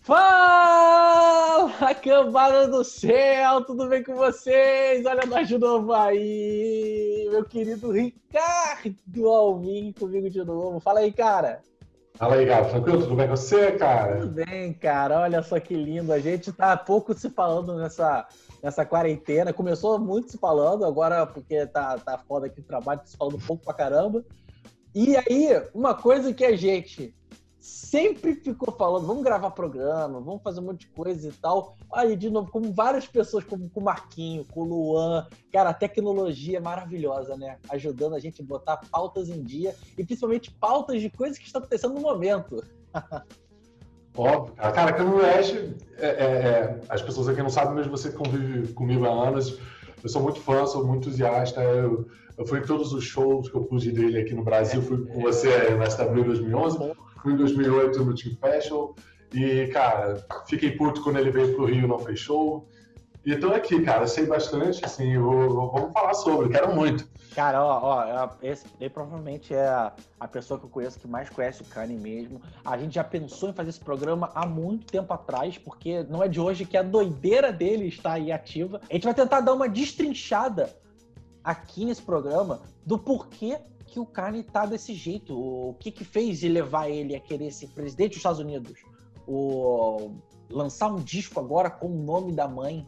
Fala, cambada do céu, tudo bem com vocês? Olha nós de novo aí, meu querido Ricardo Alvim comigo de novo. Fala aí, cara. Fala aí, Gabo. Tranquilo? Tudo bem com você, Tudo cara? bem, cara. Olha só que lindo. A gente tá há pouco se falando nessa quarentena. Começou muito se falando, agora porque tá foda aqui o trabalho, tá se falando pouco pra caramba. E aí, uma coisa que a gente sempre ficou falando, vamos gravar programa, vamos fazer um monte de coisa e tal. Aí, de novo, como várias pessoas, como com o Marquinho, com o Luan, cara, a tecnologia é maravilhosa, né? Ajudando a gente a botar pautas em dia e principalmente pautas de coisas que estão acontecendo no momento. Óbvio, cara. Cara, Kanye West, as pessoas aqui não sabem, mas você convive comigo há anos. Eu sou muito fã, sou muito entusiasta. Eu fui em todos os shows que eu pude dele aqui no Brasil. Fui com você na SW em 2011, fui em 2008 no Team Fashion. E, cara, fiquei puto quando ele veio pro Rio e não fez show. E tô aqui, cara. Sei bastante, assim, vamos falar sobre. Quero muito. Cara, ó, ele provavelmente é a pessoa que eu conheço que mais conhece o Kanye mesmo. A gente já pensou em fazer esse programa há muito tempo atrás, porque não é de hoje que a doideira dele está aí ativa. A gente vai tentar dar uma destrinchada aqui nesse programa do porquê que o Kanye tá desse jeito. O que fez de levar ele a querer ser presidente dos Estados Unidos. Lançar um disco agora com o nome da mãe.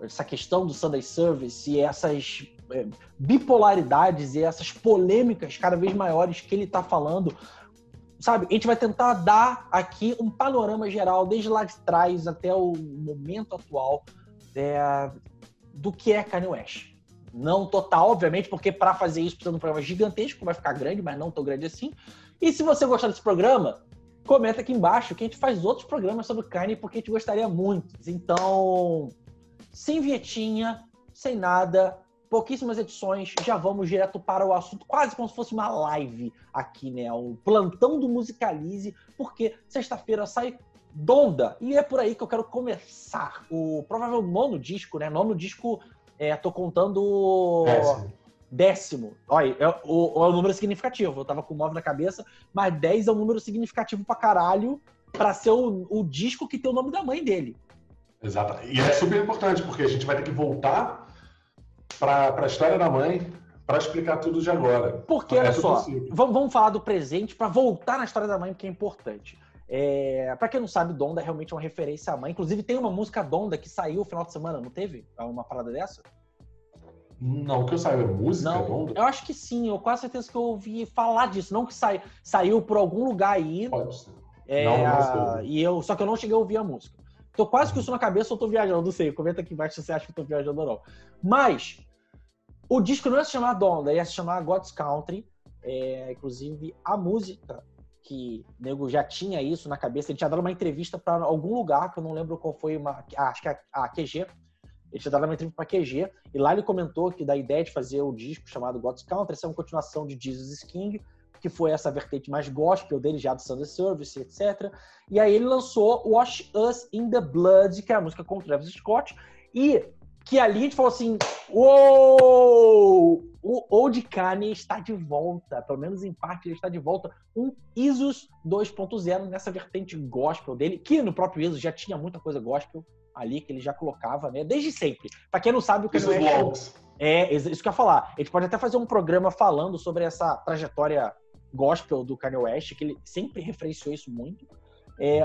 Essa questão do Sunday Service e essas bipolaridades e essas polêmicas cada vez maiores que ele tá falando, sabe? A gente vai tentar dar aqui um panorama geral, desde lá de trás até o momento atual, do que é Kanye West. Não total, obviamente, porque para fazer isso precisa de um programa gigantesco, vai ficar grande, mas não tão grande assim. E se você gostar desse programa, comenta aqui embaixo que a gente faz outros programas sobre o Kanye, porque a gente gostaria muito. Então, sem vinhetinha, sem nada, pouquíssimas edições, já vamos direto para o assunto, quase como se fosse uma live aqui, né? O plantão do Musicalize, porque sexta-feira sai Donda, e é por aí que eu quero começar. O provável nono disco, né? Nono disco, tô contando... Décimo. Olha, é um número significativo. Eu tava com 9 na cabeça, mas 10 é um número significativo pra caralho pra ser o disco que tem o nome da mãe dele. Exato. E é super importante, porque a gente vai ter que voltar para a história da mãe para explicar tudo de agora. Porque, olha só, vamos falar do presente para voltar na história da mãe, porque é importante. Para quem não sabe, Donda é realmente uma referência à mãe. Inclusive, tem uma música Donda que saiu no final de semana, não teve? Uma parada dessa? Não, que eu saiba, música Donda? Eu acho que sim, eu quase certeza que eu ouvi falar disso. Não que saiu por algum lugar aí. Pode ser. Só que eu não cheguei a ouvir a música. Tô quase com isso na cabeça ou tô viajando, não sei. Comenta aqui embaixo se você acha que eu tô viajando ou não. Mas o disco não ia se chamar Donda, ia se chamar God's Country. Inclusive, a música, que o nego já tinha isso na cabeça, ele tinha dado uma entrevista para algum lugar, que eu não lembro qual foi, acho que a QG. Ele tinha dado uma entrevista para QG, e lá ele comentou que da ideia de fazer o disco chamado God's Country, essa é uma continuação de Jesus is King, que foi essa vertente mais gospel dele, já do Sunday Service, etc. E aí ele lançou Wash Us in the Blood, que é a música com o Travis Scott, e que ali a gente falou assim, uou! O Old Kanye está de volta, pelo menos em parte ele está de volta, um Isus 2.0 nessa vertente gospel dele, que no próprio Isus já tinha muita coisa gospel ali, que ele já colocava, né, desde sempre. Pra quem não sabe, o Kanye West... isso que eu ia falar. A gente pode até fazer um programa falando sobre essa trajetória gospel do Kanye West, que ele sempre referenciou isso muito.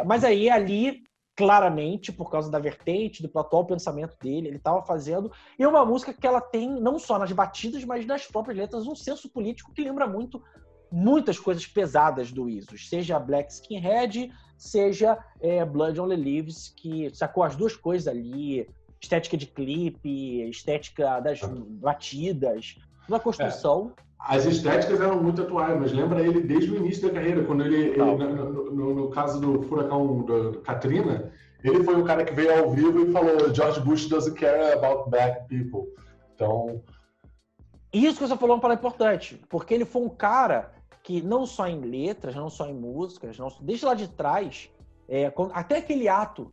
Mas aí, ali, claramente, por causa da vertente, do atual pensamento dele, ele estava fazendo, e uma música que ela tem, não só nas batidas, mas nas próprias letras, um senso político que lembra muitas coisas pesadas do Isus, seja Black Skinhead, seja Blood on the Leaves, que sacou as duas coisas ali, estética de clipe, estética das batidas, da construção. As estéticas eram muito atuais, mas lembra ele desde o início da carreira, quando ele no caso do furacão do Katrina, ele foi o cara que veio ao vivo e falou George Bush doesn't care about black people. Então... Isso que você falou é uma palavra importante, porque ele foi um cara que não só em letras, não só em músicas, desde lá de trás, até aquele ato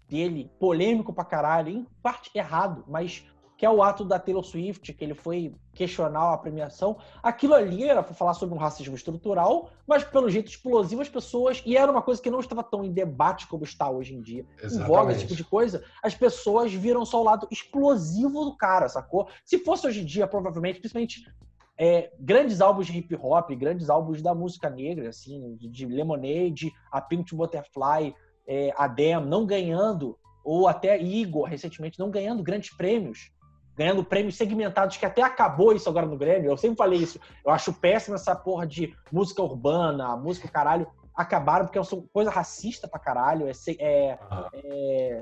dele, polêmico pra caralho, em parte errado, mas que é o ato da Taylor Swift, que ele foi questionar a premiação. Aquilo ali era para falar sobre um racismo estrutural, mas pelo jeito explosivo as pessoas, e era uma coisa que não estava tão em debate como está hoje em dia, em voga, esse tipo de coisa, as pessoas viram só o lado explosivo do cara, sacou? Se fosse hoje em dia, provavelmente, principalmente grandes álbuns de hip hop, grandes álbuns da música negra, assim, de Lemonade, a Pink Butterfly, a Damn, não ganhando, ou até Igor, recentemente, não ganhando grandes prêmios, ganhando prêmios segmentados, que até acabou isso agora no Grammy. Eu sempre falei isso. Eu acho péssimo essa porra de música urbana, música caralho. Acabaram porque é uma coisa racista pra caralho.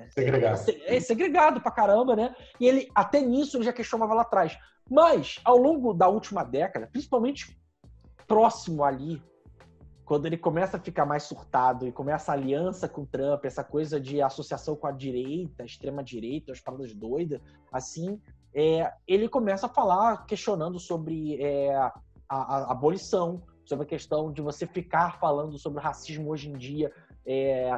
Segregado. É segregado pra caramba, né? E ele, até nisso, ele já questionava lá atrás. Mas, ao longo da última década, principalmente próximo ali, quando ele começa a ficar mais surtado e começa a aliança com o Trump, essa coisa de associação com a direita, a extrema-direita, as paradas doidas, assim, ele começa a falar, questionando sobre a abolição, sobre a questão de você ficar falando sobre o racismo hoje em dia,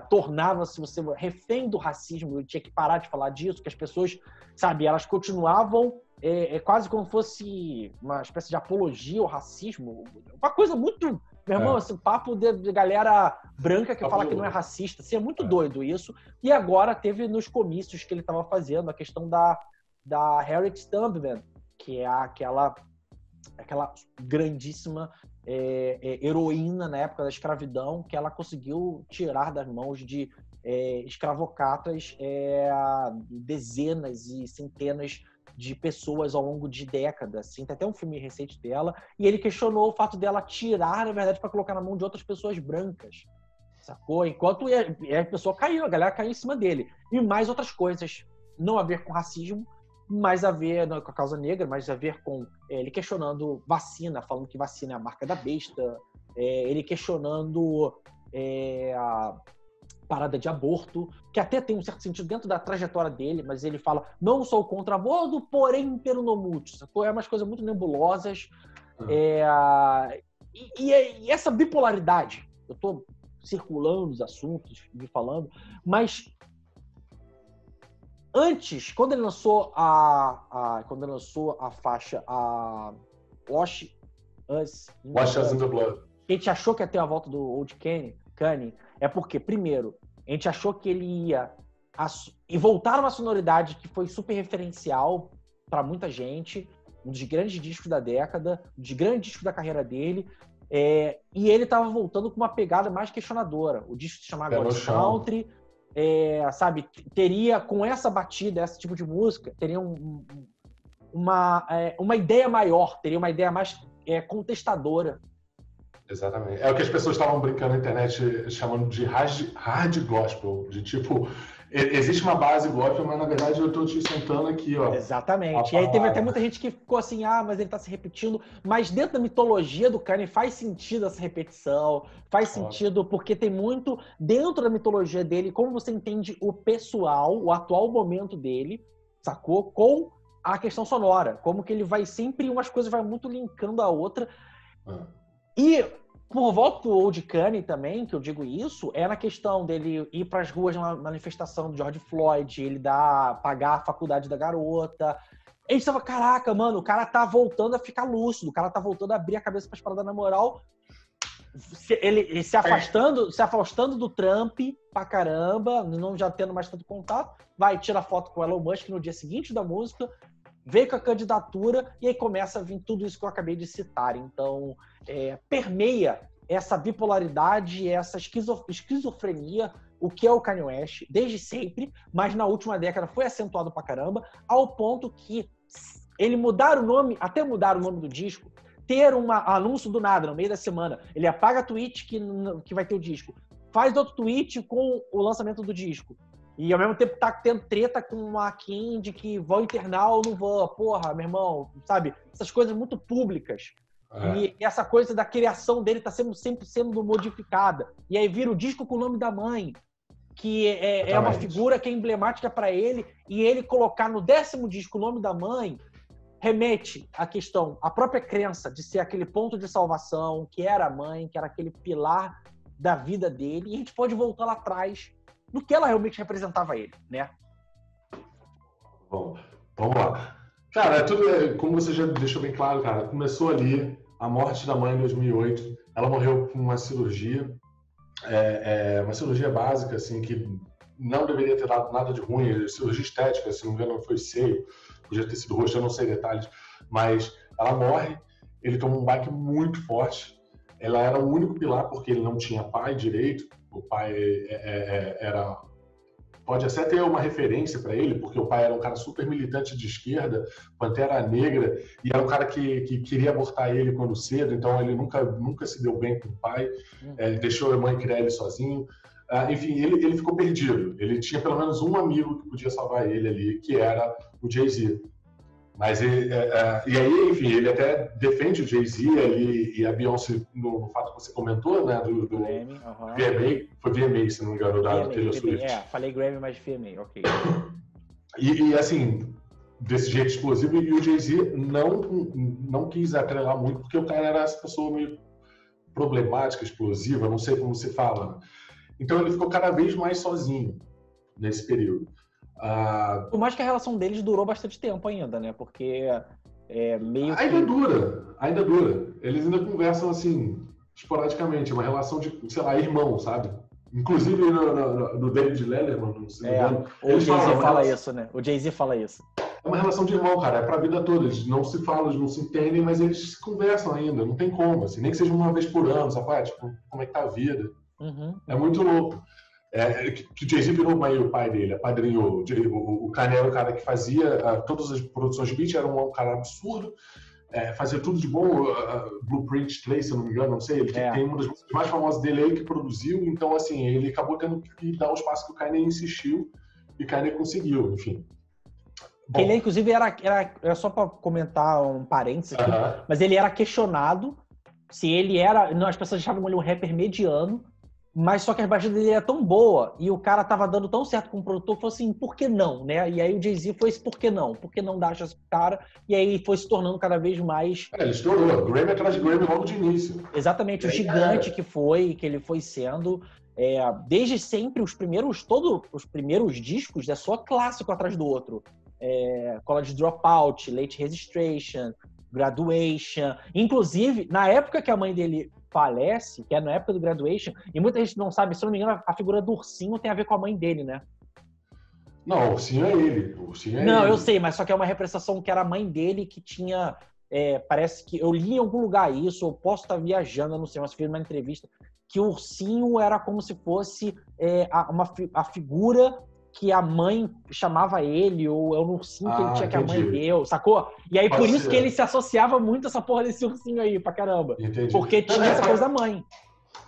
tornava-se você refém do racismo, eu tinha que parar de falar disso, que as pessoas, sabe, elas continuavam quase como fosse uma espécie de apologia ao racismo, uma coisa muito... Meu irmão, esse papo de galera branca que fala que não é racista, assim, é muito doido isso. E agora teve nos comícios que ele estava fazendo a questão da Harriet Tubman, que é aquela grandíssima heroína na época da escravidão, que ela conseguiu tirar das mãos de escravocatas dezenas e centenas de pessoas ao longo de décadas. Assim. Tem até um filme recente dela, e ele questionou o fato dela tirar, na verdade, para colocar na mão de outras pessoas brancas. Sacou? Enquanto a pessoa caiu, a galera caiu em cima dele. E mais outras coisas, não a ver com racismo, mas a ver não, com a causa negra, mas a ver com ele questionando vacina, falando que vacina é a marca da besta, ele questionando a parada de aborto, que até tem um certo sentido dentro da trajetória dele, mas ele fala, não sou contra aborto, porém pelo no mútil. É umas coisas muito nebulosas. E essa bipolaridade, eu estou circulando os assuntos, me falando, mas antes, quando ele lançou a faixa Wash Us in the Blood, a gente achou que ia ter a volta do Old Kanye, é porque, primeiro, a gente achou que ele ia e voltar uma sonoridade que foi super referencial para muita gente, um dos grandes discos da década, um dos grandes discos da carreira dele, e ele estava voltando com uma pegada mais questionadora. O disco se chamava God's Country, sabe, teria, com essa batida, esse tipo de música, teria uma ideia maior, teria uma ideia mais contestadora. Exatamente. É o que as pessoas estavam brincando na internet, chamando de hard gospel, de tipo, existe uma base gospel, mas na verdade eu estou te sentando aqui, ó. Exatamente. E aí teve até muita gente que ficou assim, mas ele está se repetindo, mas dentro da mitologia do Kanye faz sentido essa repetição, faz sentido porque tem muito dentro da mitologia dele, como você entende o pessoal, o atual momento dele, sacou? Com a questão sonora, como que ele vai sempre, umas coisas vai muito linkando a outra. E por volta do Old Kanye também, que eu digo isso, é na questão dele ir para as ruas na manifestação do George Floyd, ele pagar a faculdade da garota. A gente tava, caraca, mano, o cara tá voltando a ficar lúcido, o cara tá voltando a abrir a cabeça para as paradas na moral. Ele se afastando do Trump pra caramba, não já tendo mais tanto contato, vai, tira foto com o Elon Musk no dia seguinte da música, veio com a candidatura e aí começa a vir tudo isso que eu acabei de citar. Então, permeia essa bipolaridade, essa esquizofrenia, o que é o Kanye West, desde sempre, mas na última década foi acentuado pra caramba, ao ponto que ele mudar o nome do disco, ter um anúncio do nada, no meio da semana, ele apaga a tweet que vai ter o disco, faz outro tweet com o lançamento do disco, e ao mesmo tempo tá tendo treta com a Kim de que vou internar ou não vou. Porra, meu irmão, sabe? Essas coisas muito públicas. E essa coisa da criação dele tá sempre sendo modificada. E aí vira o disco com o nome da mãe, que é uma figura que é emblemática para ele, e ele colocar no 10º disco o nome da mãe remete à questão, à própria crença de ser aquele ponto de salvação, que era a mãe, que era aquele pilar da vida dele, e a gente pode voltar lá atrás no que ela realmente representava a ele, né? Bom, vamos lá. Cara, tudo, como você já deixou bem claro, cara, começou ali, a morte da mãe em 2008, ela morreu com uma cirurgia, uma cirurgia básica, assim, que não deveria ter dado nada de ruim, cirurgia estética, se não me engano, foi seio, podia ter sido rosto, eu não sei detalhes, mas ela morre, ele toma um baque muito forte, ela era o único pilar porque ele não tinha pai direito, o pai era... Pode até ter uma referência para ele, porque o pai era um cara super militante de esquerda, Pantera Negra, e era um cara que queria abortar ele quando cedo, então ele nunca se deu bem com o pai, deixou a mãe criar ele sozinho. Enfim, ele ficou perdido. Ele tinha pelo menos um amigo que podia salvar ele ali, que era o Jay-Z. Mas e aí, enfim, ele até defende o Jay-Z e a Beyoncé no fato que você comentou, né, do Grammy, VMA, foi VMA, se não me engano, da Taylor Swift. Falei Grammy, mas VMA, ok. E assim, desse jeito explosivo, e o Jay-Z não quis atrelar muito, porque o cara era essa pessoa meio problemática, explosiva, não sei como se fala. Então ele ficou cada vez mais sozinho nesse período. Por mais que a relação deles durou bastante tempo ainda, né? Porque meio que... Ainda dura. Eles ainda conversam assim, esporadicamente. É uma relação de, sei lá, irmão, sabe? Inclusive no David Letterman, se não me engano. O Jay-Z fala isso, né? O Jay-Z fala isso. É uma relação de irmão, cara. É pra vida toda. Eles não se falam, eles não se entendem, mas eles conversam ainda. Não tem como, assim. Nem que seja uma vez por ano, sabe? Tipo, como é que tá a vida? É muito louco. Que o Jay-Z virou o pai dele, apadrinhou. O Kanye era o cara que fazia todas as produções de beat, era um cara absurdo, fazia tudo de bom. Blueprint 3, se eu não me engano, não sei. Ele tem uma das músicas mais famosas dele, ele que produziu, então assim, ele acabou tendo que dar o espaço que o Kanye insistiu e o Kanye conseguiu, enfim. Ele, inclusive, era só para comentar um parênteses aqui, mas ele era questionado se ele era... Não, as pessoas achavam ele um rapper mediano, mas só que a batida dele era tão boa e o cara tava dando tão certo com o produtor que falou assim, por que não, né? E aí o Jay-Z foi esse por que não? Por que não dar chance pro cara? E aí foi se tornando cada vez mais... Ele estourou, Grammy atrás de Grammy logo de início. Exatamente, o gigante que ele foi sendo... desde sempre, os primeiros discos é só clássico atrás do outro. College Dropout, Late Registration, Graduation. Inclusive, na época que a mãe dele falece, que é na época do Graduation, e muita gente não sabe, se eu não me engano, a figura do ursinho tem a ver com a mãe dele, né? Não, o ursinho é ele. Não, eu sei, mas só que é uma representação que era a mãe dele que tinha... parece que... Eu li em algum lugar isso, eu posso estar viajando, eu não sei, mas fiz uma entrevista, que o ursinho era como se fosse a figura que a mãe chamava ele, ou é um ursinho que ele tinha que a mãe deu, sacou? E aí por isso que ele se associava muito a essa porra desse ursinho aí, pra caramba. Entendi. Porque tinha essa coisa da mãe.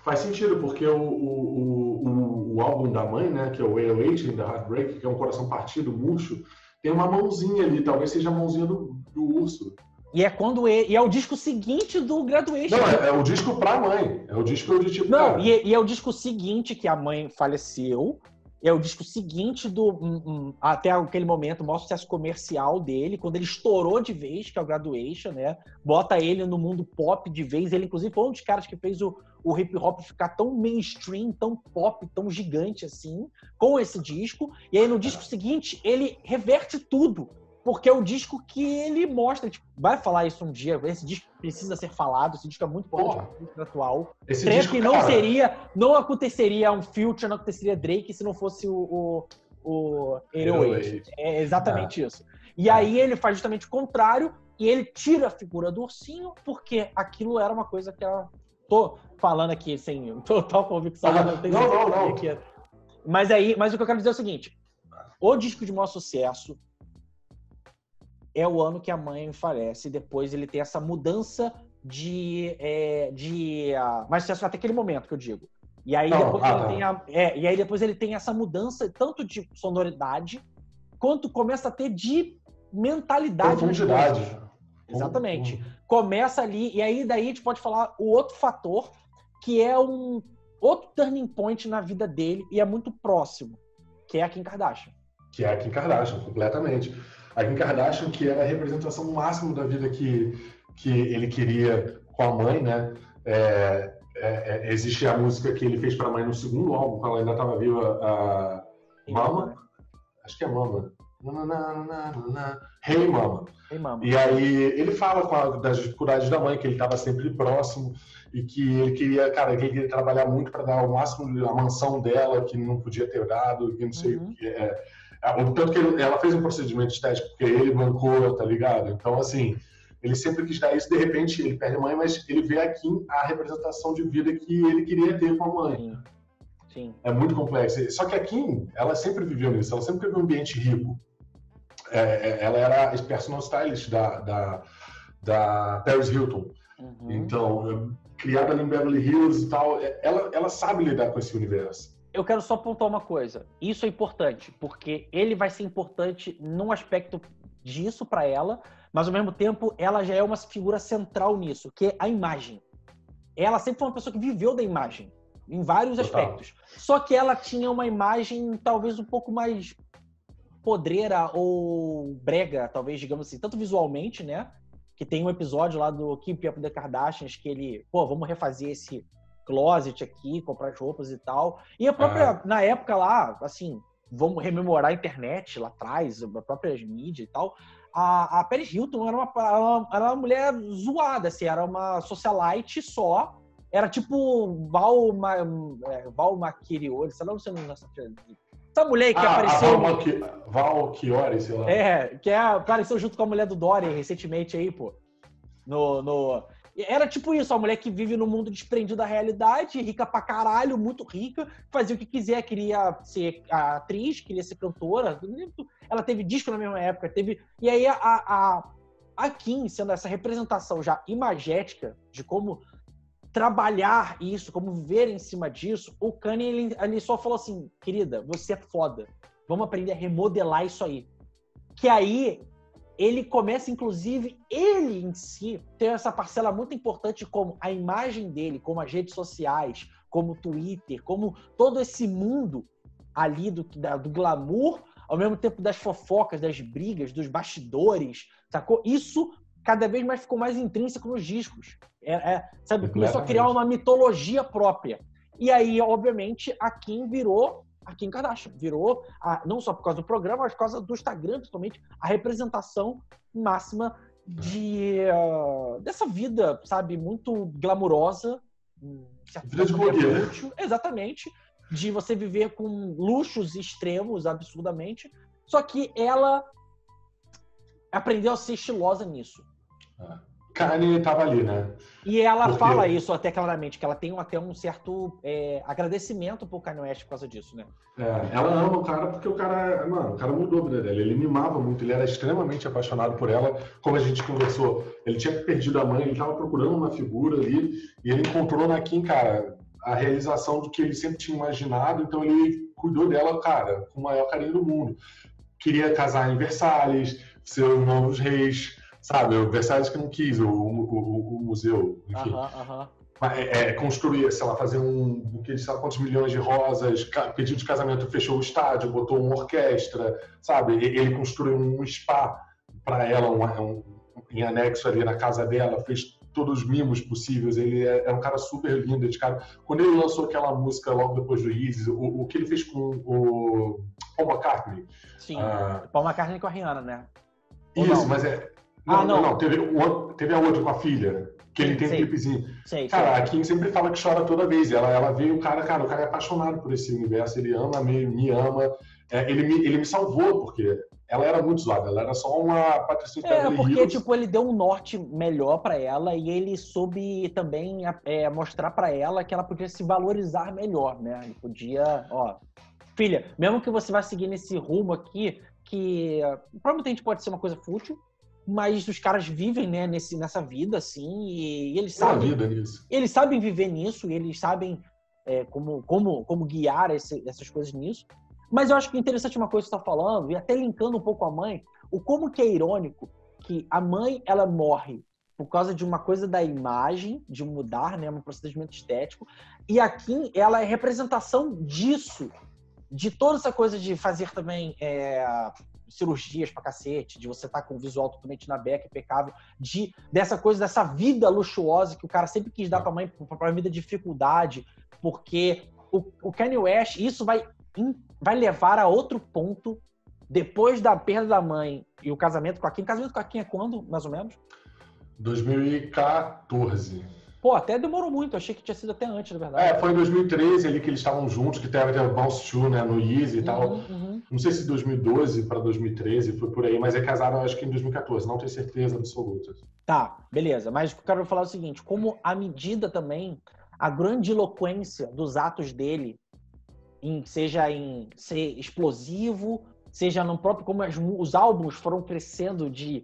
Faz sentido, porque o álbum da mãe, né, que é o 808 da Heartbreak, que é um coração partido, murcho, tem uma mãozinha ali, talvez seja a mãozinha do urso. E é o disco seguinte do Graduation. Não, é o disco pra mãe. É o disco de tipo... Não, e é o disco seguinte que a mãe faleceu. É o disco seguinte até aquele momento, mostra o sucesso comercial dele, quando ele estourou de vez, que é o Graduation, né? Bota ele no mundo pop de vez. Ele, inclusive, foi um dos caras que fez o hip hop ficar tão mainstream, tão pop, tão gigante assim, com esse disco. E aí, no disco seguinte, ele reverte tudo. Porque é o disco que ele mostra, tipo, vai falar isso um dia, esse disco precisa ser falado, esse disco é muito importante para o disco atual. Esse Trap disco, não aconteceria um Future, não aconteceria Drake se não fosse o 808. É exatamente isso. E aí ele faz justamente o contrário, e ele tira a figura do ursinho, porque aquilo era uma coisa que ela... Tô falando aqui sem total convicção, não tem não. Mas o que eu quero dizer é o seguinte, o disco de maior sucesso é o ano que a mãe falece, e depois ele tem essa mudança mais sucesso até aquele momento que eu digo. E aí depois ele tem essa mudança tanto de sonoridade quanto começa a ter de mentalidade. Profundidade. Exatamente. Começa ali, e aí daí a gente pode falar o outro fator, que é um outro turning point na vida dele, e é muito próximo, que é a Kim Kardashian. Que é a Kim Kardashian, completamente. A Kim Kardashian, que era a representação máxima da vida que ele queria com a mãe, né? Existe a música que ele fez para a mãe no segundo álbum, quando ela ainda estava viva, a Mama. Acho que é Mama. Hey Mama. Hey, Mama. E aí ele fala das dificuldades da mãe, que ele estava sempre próximo e que ele queria, cara, que ele queria trabalhar muito para dar o máximo a mansão dela, que não podia ter dado, que não sei o que o tanto que ela fez um procedimento estético porque ele bancou, tá ligado? Então, assim, ele sempre quis dar isso, de repente ele perde a mãe, mas ele vê aqui a representação de vida que ele queria ter com a mãe. Sim. É muito complexo. Só que a Kim, ela sempre viveu nisso, ela sempre teve um ambiente rico. Ela era a personal stylist da Paris Hilton. Então, criada ali em Beverly Hills e tal, ela sabe lidar com esse universo. Eu quero só apontar uma coisa. Isso é importante, porque ele vai ser importante num aspecto disso para ela, mas ao mesmo tempo ela já é uma figura central nisso, que é a imagem. Ela sempre foi uma pessoa que viveu da imagem, em vários aspectos. Só que ela tinha uma imagem talvez um pouco mais podreira ou brega, talvez, digamos assim, tanto visualmente, né? Que tem um episódio lá do Keeping Up with the Kardashians que ele, vamos refazer esse closet aqui, comprar as roupas e tal. E a própria, na época lá, assim, vamos rememorar a internet lá atrás, as próprias mídias e tal, a Paris Hilton era uma mulher zoada, assim, era uma socialite só, era tipo Val Machiavelli, sei lá, não sei o nome. Essa mulher que apareceu... Val Chiori, sei lá. Apareceu junto com a mulher do Dória recentemente aí, pô. Era tipo isso, a mulher que vive no mundo desprendido da realidade, rica pra caralho, muito rica, fazia o que quiser, queria ser atriz, queria ser cantora. Ela teve disco na mesma época, E aí a Kim, sendo essa representação já imagética de como trabalhar isso, como viver em cima disso, o Kanye, ele só falou assim, querida, você é foda, vamos aprender a remodelar isso aí. Que aí ele começa, inclusive, ele em si, ter essa parcela muito importante como a imagem dele, como as redes sociais, como o Twitter, como todo esse mundo ali do glamour, ao mesmo tempo das fofocas, das brigas, dos bastidores, sacou? Isso cada vez mais ficou mais intrínseco nos discos. Sabe? Começou a criar uma mitologia própria. E aí, obviamente, a Kim virou a Kim Kardashian. Virou, não só por causa do programa, mas por causa do Instagram, principalmente, a representação máxima dessa vida, sabe? Muito glamurosa. Vida de blogueira. Exatamente. De você viver com luxos extremos, absurdamente. Só que ela aprendeu a ser estilosa nisso. Kanye estava ali, né? E ela fala isso até claramente, que ela tem até um certo agradecimento por Kanye West por causa disso, né? Ela ama o cara porque o cara mudou a vida dela. Ele mimava muito, ele era extremamente apaixonado por ela. Como a gente conversou, ele tinha perdido a mãe, ele estava procurando uma figura ali e ele encontrou na Kim, cara, a realização do que ele sempre tinha imaginado. Então ele cuidou dela, cara, com o maior carinho do mundo. Queria casar em Versalhes, ser os novos reis. Sabe, o Versalhes que não quis, o museu, enfim. Construir, sei lá, fazer um buquê de sei lá quantos milhões de rosas, pedido de casamento, fechou o estádio, botou uma orquestra, sabe? Ele construiu um spa para ela, em anexo ali na casa dela, fez todos os mimos possíveis. Ele é um cara super lindo, dedicado. Quando ele lançou aquela música logo depois do Yeezy, o que ele fez com o Paul McCartney? Sim, Paul McCartney com a Rihanna, né? Isso, mas Não, teve a outra com a filha, que ele tem um clipezinho. Cara, a Kim sempre fala que chora toda vez. Ela vê o cara é apaixonado por esse universo, ele ama, me ama. Ele me salvou, porque ela era muito zoada, ela era só uma patricinha de Beverly porque, Hills. tipo, ele deu um norte melhor pra ela e ele soube também mostrar pra ela que ela podia se valorizar melhor, né? Ele podia, filha, mesmo que você vá seguir nesse rumo aqui, que provavelmente a gente pode ser uma coisa fútil, mas os caras vivem, né, nessa vida, assim, e eles sabem... Eles sabem viver nisso, e eles sabem como guiar essas coisas nisso. Mas eu acho que é interessante uma coisa que você está falando, e até linkando um pouco a mãe, como que é irônico que a mãe, ela morre por causa de uma coisa da imagem, de mudar, né, um procedimento estético, e a Kim, ela é representação disso, de toda essa coisa de fazer também... cirurgias pra cacete, de você estar com o visual totalmente na beca, impecável, dessa coisa, dessa vida luxuosa que o cara sempre quis dar pra mãe, pra vida de dificuldade, porque o Kanye West, isso vai levar a outro ponto depois da perda da mãe e o casamento com a Kim. O casamento com a Kim é quando, mais ou menos? 2014. Pô, até demorou muito. Achei que tinha sido até antes, na verdade. Foi em 2013 ali que eles estavam juntos, que teve a Bounce 2, né, no Easy e tal. Não sei se 2012 para 2013 foi por aí, mas casaram acho que em 2014, não tenho certeza absoluta. Tá, beleza. Mas o que eu quero falar é o seguinte, como à medida também, a grandiloquência dos atos dele, seja em ser explosivo, seja no próprio, como os álbuns foram crescendo de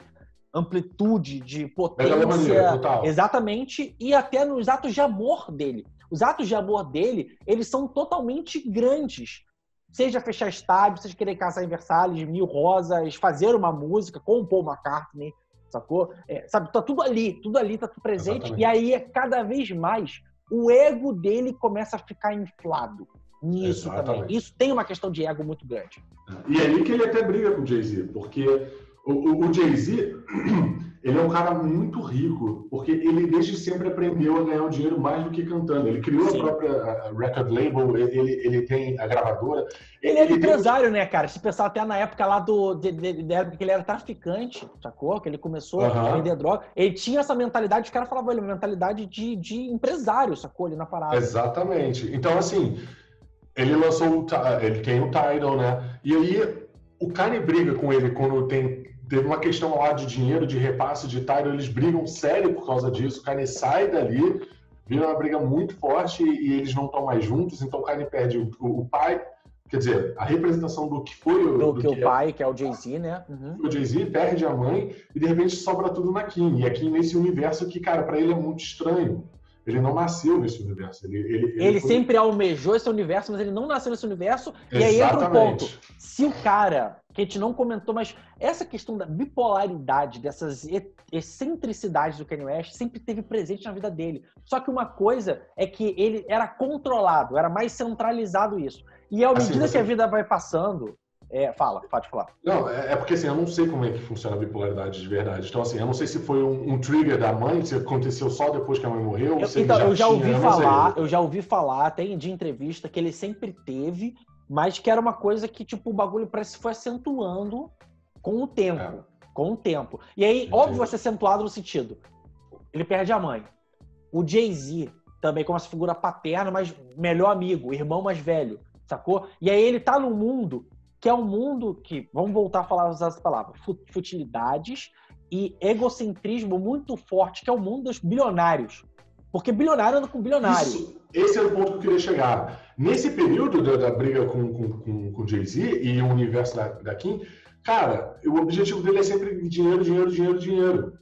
amplitude, de potência, exatamente, e até nos atos de amor dele. Os atos de amor dele, eles são totalmente grandes. Seja fechar estádio, seja querer casar em Versalhes, Mil Rosas, fazer uma música com o Paul McCartney, sacou? Sabe, tá tudo ali, tá tudo presente. Exatamente. E aí, cada vez mais, o ego dele começa a ficar inflado nisso. Exatamente. Também. Isso tem uma questão de ego muito grande. E é aí que ele até briga com o Jay-Z, porque o Jay-Z, ele é um cara muito rico, porque ele desde sempre aprendeu a ganhar o dinheiro mais do que cantando. Ele criou a própria record label, ele tem a gravadora. Ele é empresário, né, cara? Se pensar até na época lá da época que ele era traficante, sacou? Que ele começou a vender droga. Ele tinha essa mentalidade, os caras falavam, uma mentalidade de empresário, sacou? Ali na parada. Exatamente. Então, assim, ele ele tem o Tidal, né? E aí, o Kanye briga com ele quando teve uma questão lá de dinheiro, de repasse de Tidal, eles brigam sério por causa disso. O Kanye sai dali, vira uma briga muito forte e eles não estão mais juntos, então o Kanye perde o pai, quer dizer, a representação do que foi o pai, que é o Jay-Z, né? O Jay-Z perde a mãe e de repente sobra tudo na Kim. E a Kim nesse universo que, cara, pra ele é muito estranho. Ele não nasceu nesse universo. Ele sempre almejou esse universo, mas ele não nasceu nesse universo. Exatamente. E aí entra um ponto. Se o cara, que a gente não comentou, mas essa questão da bipolaridade, dessas excentricidades do Kanye West, sempre teve presente na vida dele. Só que uma coisa é que ele era controlado, era mais centralizado isso. E à medida que a vida vai passando... pode falar. Não, é porque assim, eu não sei como é que funciona a bipolaridade de verdade. Então, assim, eu não sei se foi um trigger da mãe, se aconteceu só depois que a mãe morreu. Eu já ouvi falar, até de entrevista, que ele sempre teve, mas que era uma coisa que, tipo, o bagulho parece que foi acentuando com o tempo. Com o tempo. E aí, entendi. Óbvio, vai ser acentuado no sentido, ele perde a mãe. O Jay-Z também como essa figura paterna, mas melhor amigo, irmão mais velho, sacou? E aí ele tá num mundo que é um mundo que, vamos voltar a falar, usar essa palavra, futilidades e egocentrismo muito forte, que é o mundo dos bilionários. Porque bilionário anda com bilionário. Esse é o ponto que eu queria chegar. Nesse período da briga com o Jay-Z e o universo da Kim, cara, o objetivo dele é sempre dinheiro, dinheiro, dinheiro, dinheiro.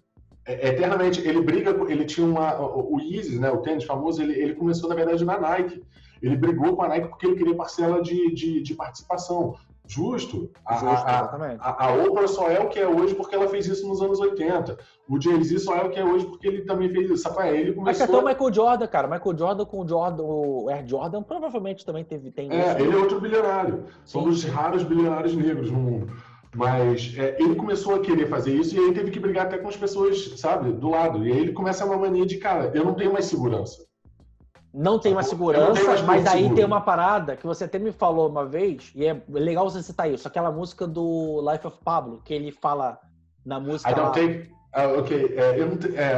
Eternamente. Ele briga, ele tinha o Yeezy, né, o tênis famoso, ele começou, na verdade, na Nike. Ele brigou com a Nike porque ele queria parcela de participação. Justo. A Oprah só é o que é hoje porque ela fez isso nos anos 80. O Jay-Z só é o que é hoje porque ele também fez isso. Ele começou... Mas até o Michael Jordan, cara. Michael Jordan com o Air Jordan provavelmente também tem isso. Ele é outro bilionário. São dos raros bilionários negros no mundo. Mas ele começou a querer fazer isso e aí teve que brigar até com as pessoas, sabe, do lado. E aí ele começa uma mania de, cara, eu não tenho mais segurança. Não tem uma segurança, mas aí tem uma parada que você até me falou uma vez, e é legal você citar isso, aquela música do Life of Pablo, que ele fala na música...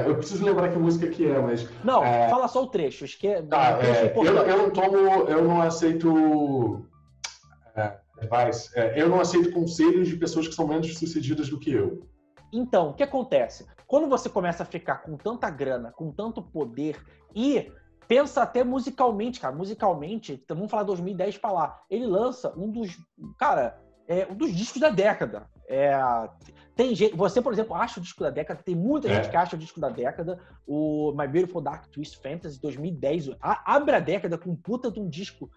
eu preciso lembrar que música que é, mas... Não, fala só o trecho, eu não aceito advice, eu não aceito conselhos de pessoas que são menos sucedidas do que eu. Então, o que acontece? Quando você começa a ficar com tanta grana, com tanto poder e... Pensa até musicalmente, cara. Musicalmente, vamos falar 2010 pra lá. Ele lança um dos discos da década. Tem gente, você, por exemplo, acha o disco da década. Tem muita gente que acha o disco da década. O My Beautiful Dark Twisted Fantasy 2010. Abre a década com um puta de um disco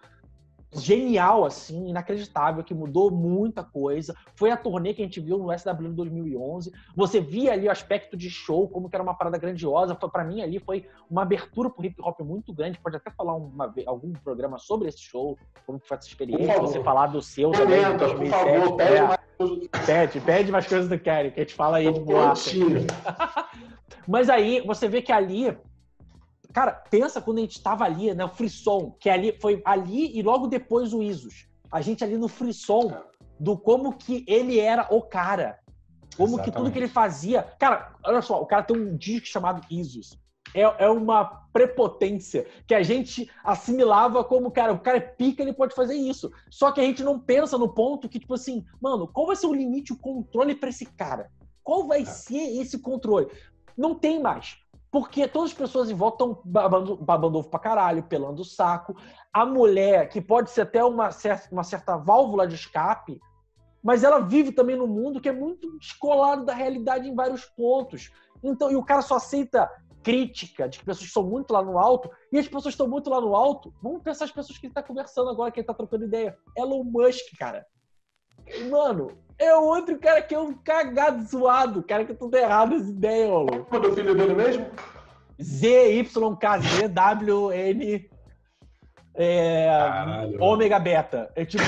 genial, assim, inacreditável, que mudou muita coisa. Foi a turnê que a gente viu no SW em 2011. Você via ali o aspecto de show, como que era uma parada grandiosa. Pra mim, ali foi uma abertura pro hip hop muito grande. Pode até falar algum programa sobre esse show, como que foi essa experiência. Você falar do seu também. Por favor, pede mais coisas. Pede mais coisas do Kerry, que a gente fala aí de boa. Mas aí, você vê que ali... Cara, pensa quando a gente tava ali, né? O Frisson, que ali foi ali e logo depois o Isos. A gente ali no Frisson, do como que ele era o cara. Como que tudo que ele fazia... Cara, olha só, o cara tem um disco chamado Isus. É uma prepotência que a gente assimilava como, cara, o cara é pica, ele pode fazer isso. Só que a gente não pensa no ponto que, tipo assim, mano, qual vai ser o limite, o controle pra esse cara? Qual vai ser esse controle? Não tem mais. Porque todas as pessoas em volta estão babando ovo pra caralho, pelando o saco. A mulher, que pode ser até uma certa válvula de escape, mas ela vive também num mundo que é muito descolado da realidade em vários pontos. Então, e o cara só aceita crítica de que pessoas estão muito lá no alto, e as pessoas estão muito lá no alto, vamos pensar as pessoas que ele tá conversando agora, que ele tá trocando ideia. Elon Musk, cara. Mano, é outro cara que é um cagado zoado, cara, que tudo errado as ideias, maluco. Qual é o filho dele mesmo? ZYKZWN Ômega Beta. É tipo,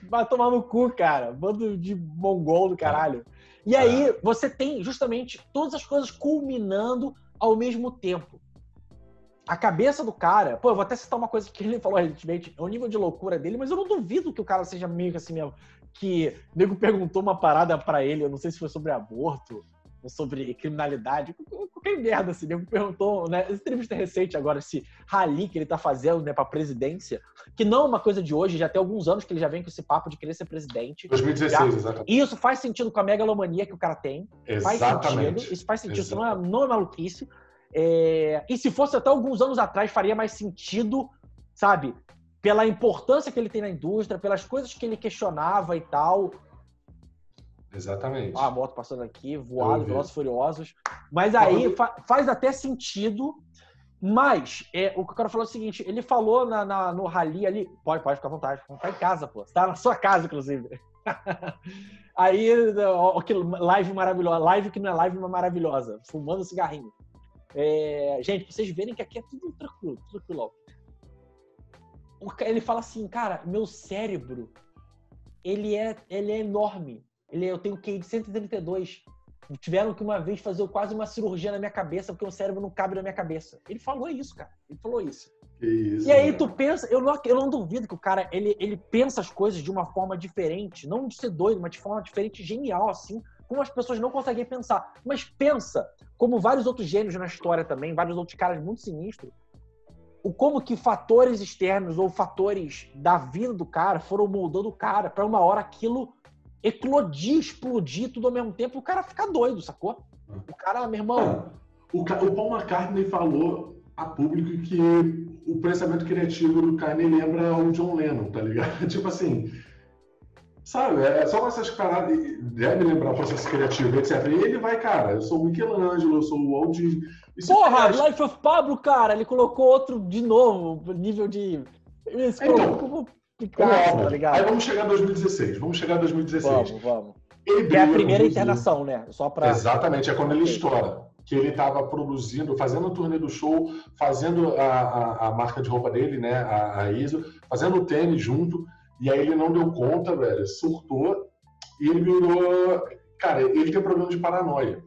vai tomar no cu, cara. Bando de mongol do caralho. E aí, você tem justamente todas as coisas culminando ao mesmo tempo. A cabeça do cara... Pô, eu vou até citar uma coisa que ele falou recentemente. É o nível de loucura dele, mas eu não duvido que o cara seja meio que assim mesmo. Que o nego perguntou uma parada pra ele, eu não sei se foi sobre aborto ou sobre criminalidade, qualquer merda assim. O nego perguntou, né? Essa entrevista recente agora, esse rally que ele tá fazendo, né, pra presidência, que não é uma coisa de hoje, já tem alguns anos que ele já vem com esse papo de querer ser presidente. 2016, exatamente. E isso faz sentido com a megalomania que o cara tem. Exatamente. Faz sentido. Isso faz sentido, isso não é maluquice. E se fosse até alguns anos atrás, faria mais sentido, sabe? Pela importância que ele tem na indústria, pelas coisas que ele questionava e tal. Exatamente. A moto passando aqui, voado, Velozes e Furiosos. Mas aí faz até sentido. Mas o que eu quero falar é o seguinte, ele falou no rally ali... Pode ficar à vontade, tá em casa, pô. Você tá na sua casa, inclusive. Aí, que live maravilhosa. Live que não é live, mas maravilhosa. Fumando cigarrinho. Gente, pra vocês verem que aqui é tudo tranquilo. Ele fala assim, cara, meu cérebro, ele é enorme. Eu tenho QI de 132. Tiveram que uma vez fazer quase uma cirurgia na minha cabeça, porque o cérebro não cabe na minha cabeça. Ele falou isso, cara. Ele falou isso. Isso, e aí tu pensa, eu não duvido que o cara, ele pensa as coisas de uma forma diferente. Não de ser doido, mas de forma diferente, genial, assim, como as pessoas não conseguem pensar. Mas pensa, como vários outros gênios na história também, vários outros caras muito sinistros, como que fatores externos ou fatores da vida do cara foram moldando o cara para uma hora aquilo eclodir, explodir tudo ao mesmo tempo, o cara fica doido, sacou? O cara, meu irmão... O Paul McCartney falou a público que o pensamento criativo do Kanye lembra o John Lennon, tá ligado? Tipo assim, sabe? Só essas paradas, deve lembrar o processo criativo, etc. E ele vai, cara, eu sou o Michelangelo, eu sou o Walt Disney. Porra, Life of Pablo, cara, ele colocou outro de novo, nível de... Picasso, tá ligado? Aí vamos chegar em 2016. Vamos. Que é a primeira internação, né? Só pra... Exatamente, é quando ele estoura. Que ele estava produzindo, fazendo o turnê do show, fazendo a marca de roupa dele, né? A ISO, fazendo o tênis junto. E aí ele não deu conta, velho, surtou. E ele virou... Cara, ele tem problema de paranoia.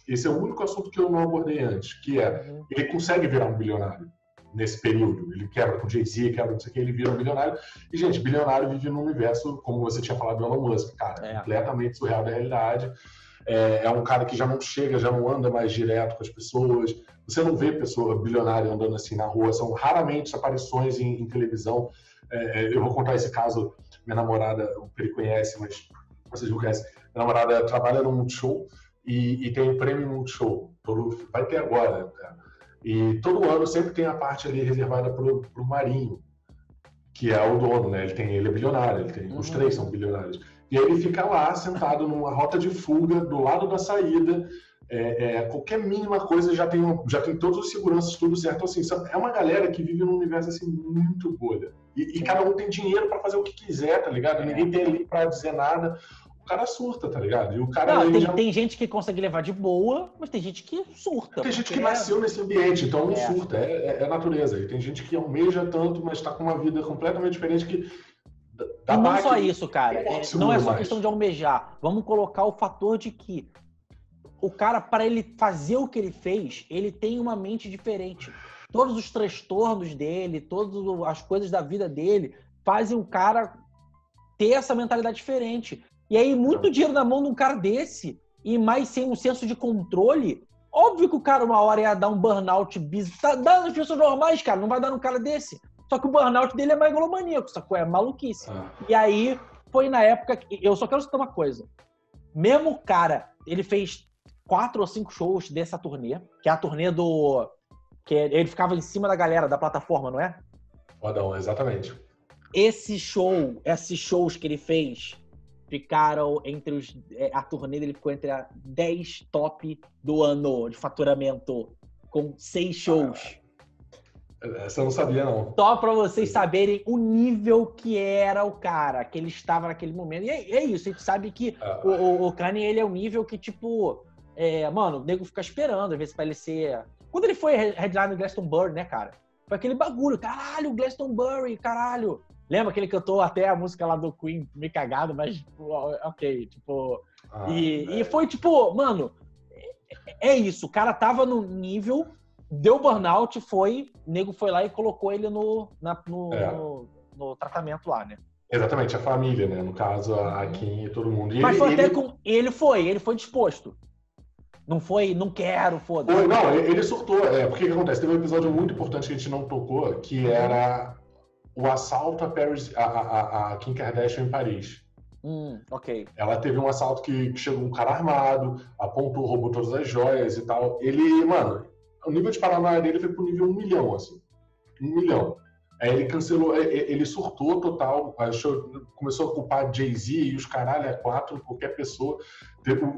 Esse é o único assunto que eu não abordei antes, que é, ele consegue virar um bilionário nesse período. Ele quebra com Jay-Z, quebra não sei o que, ele vira um bilionário. E, gente, bilionário vive num universo, como você tinha falado do Elon Musk, cara, completamente surreal da realidade. É um cara que já não chega, já não anda mais direto com as pessoas. Você não vê pessoa bilionária andando assim na rua, são raramente aparições em televisão. Eu vou contar esse caso, minha namorada, ele conhece, mas vocês não conhecem. Minha namorada trabalha no Multishow e tem um prêmio Multishow. Vai ter agora, cara. E todo ano sempre tem a parte ali reservada pro Marinho, que é o dono, né? Ele é bilionário, os três são bilionários. E aí ele fica lá, sentado numa rota de fuga, do lado da saída. Qualquer mínima coisa já tem todos os seguranças, tudo certo. Assim, é uma galera que vive num universo assim, muito bolha. E cada um tem dinheiro para fazer o que quiser, tá ligado? Ninguém tem ali para dizer nada. O cara surta, tá ligado? E o cara tem gente que consegue levar de boa, mas tem gente que surta. Tem gente que nasceu nesse ambiente, então não surta, é natureza. E tem gente que almeja tanto, mas tá com uma vida completamente diferente que... E não só isso, cara. Não é só questão de almejar. Vamos colocar o fator de que o cara, para ele fazer o que ele fez, ele tem uma mente diferente. Todos os transtornos dele, todas as coisas da vida dele, fazem o cara ter essa mentalidade diferente. E aí, muito dinheiro na mão de um cara desse, e mais sem um senso de controle, óbvio que o cara uma hora ia dar um burnout bizarro. Tá dando nas pessoas normais, cara, não vai dar num cara desse. Só que o burnout dele é megalomaníaco, sacou? É maluquice. E aí, foi na época que... Eu só quero citar uma coisa. Mesmo o cara, ele fez 4 ou 5 shows dessa turnê, que é a turnê do... que ele ficava em cima da galera, da plataforma, não é? Fodão, exatamente. Esses shows que ele fez ficaram entre os... A turnê dele ficou entre a 10 top do ano de faturamento, com 6 shows. Essa eu não sabia, não. Só pra vocês saberem o nível que era o cara, que ele estava naquele momento. E é isso, a gente sabe que o Kanye, ele é um nível que, tipo... mano, o nego fica esperando, às vezes, pra ele ser... Quando ele foi headline no Glastonbury, né, cara? Foi aquele bagulho, caralho, Glastonbury, caralho. Lembra que ele cantou até a música lá do Queen, meio cagado, mas, ok, tipo... E foi, tipo, mano, é isso, o cara tava no nível, deu burnout, o nego foi lá e colocou ele no tratamento lá, né? Exatamente, a família, né? No caso, a Kim e todo mundo. E mas foi até com... Ele foi disposto. Não foi, não quero, foda-se. Não, ele surtou. Porque o que acontece? Teve um episódio muito importante que a gente não tocou, que era o assalto a Kim Kardashian em Paris. Ok. Ela teve um assalto que chegou um cara armado, apontou, roubou todas as joias e tal. Ele, mano, o nível de paranoia dele foi pro nível 1 milhão, assim. 1 milhão. Aí ele cancelou, ele surtou total, começou a culpar Jay-Z e os caralho, 4, qualquer pessoa.